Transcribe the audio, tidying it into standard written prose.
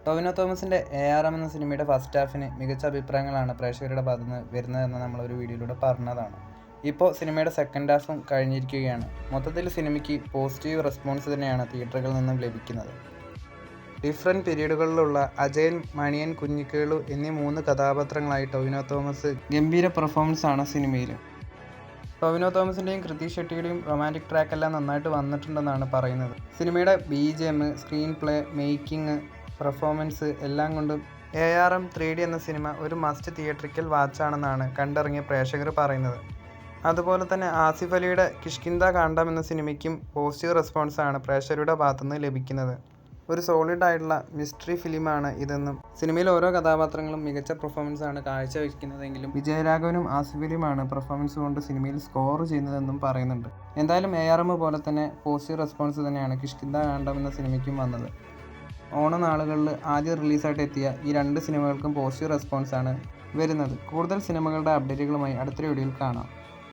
ടൊവിനോ തോമസിൻ്റെ ARM എന്ന സിനിമയുടെ ഫസ്റ്റ് ഹാഫിന് മികച്ച അഭിപ്രായങ്ങളാണ് പ്രേക്ഷകരുടെ ഭാഗത്തുനിന്ന് വരുന്നതെന്ന് നമ്മളൊരു വീഡിയോയിലൂടെ പറഞ്ഞതാണ്. ഇപ്പോൾ സിനിമയുടെ സെക്കൻഡ് ഹാഫും കഴിഞ്ഞിരിക്കുകയാണ്. മൊത്തത്തിൽ സിനിമയ്ക്ക് പോസിറ്റീവ് റെസ്പോൺസ് തന്നെയാണ് തിയേറ്ററുകളിൽ നിന്നും ലഭിക്കുന്നത്. ഡിഫറൻറ്റ് പീരീഡുകളിലുള്ള അജയൻ, മണിയൻ, കുഞ്ഞിക്കേളു എന്നീ 3 കഥാപാത്രങ്ങളായി ടൊവിനോ തോമസ് ഗംഭീര പെർഫോമൻസാണ് സിനിമയിൽ. ടൊവിനോ തോമസിൻ്റെയും കൃതി ഷെട്ടിയുടെയും റൊമാൻറ്റിക് ട്രാക്കെല്ലാം നന്നായിട്ട് വന്നിട്ടുണ്ടെന്നാണ് പറയുന്നത്. സിനിമയുടെ BGM, screen play, making, performance എല്ലാം കൊണ്ടും ARM 3D എന്ന സിനിമ ഒരു മസ്റ്റ് തിയേറ്ററിക്കൽ വാച്ചാണെന്നാണ് കണ്ടിറങ്ങിയ പ്രേക്ഷകർ പറയുന്നത്. അതുപോലെ തന്നെ ആസിഫ് അലിയുടെ കിഷ്കിന്ധ കാണ്ഡം എന്ന സിനിമയ്ക്കും പോസിറ്റീവ് റെസ്പോൺസാണ് പ്രേക്ഷകരുടെ ഭാഗത്തുനിന്ന് ലഭിക്കുന്നത്. ഒരു സോളിഡ് ആയിട്ടുള്ള മിസ്റ്ററി ഫിലിമാണ് ഇതെന്നും സിനിമയിലെ ഓരോ കഥാപാത്രങ്ങളും മികച്ച പെർഫോമൻസാണ് കാഴ്ചവെക്കുന്നതെങ്കിലും വിജയരാഘവനും ആസിഫ് അലിയുമാണ് പെർഫോമൻസ് കൊണ്ട് സിനിമയിൽ സ്കോർ ചെയ്യുന്നതെന്നും പറയുന്നുണ്ട്. എന്തായാലും ARM പോലെ തന്നെ പോസിറ്റീവ് റെസ്പോൺസ് തന്നെയാണ് കിഷ്കിന്ധ കാണ്ഡം എന്ന സിനിമയ്ക്കും വന്നത്. ഓണനാളുകളിൽ ആദ്യം റിലീസായിട്ട് എത്തിയ ഈ 2 സിനിമകൾക്കും പോസിറ്റീവ് റെസ്പോൺസാണ് വരുന്നത്. കൂടുതൽ സിനിമകളുടെ അപ്ഡേറ്റുകളുമായി അടുത്തൊരു വീഡിയോയിൽ കാണാം.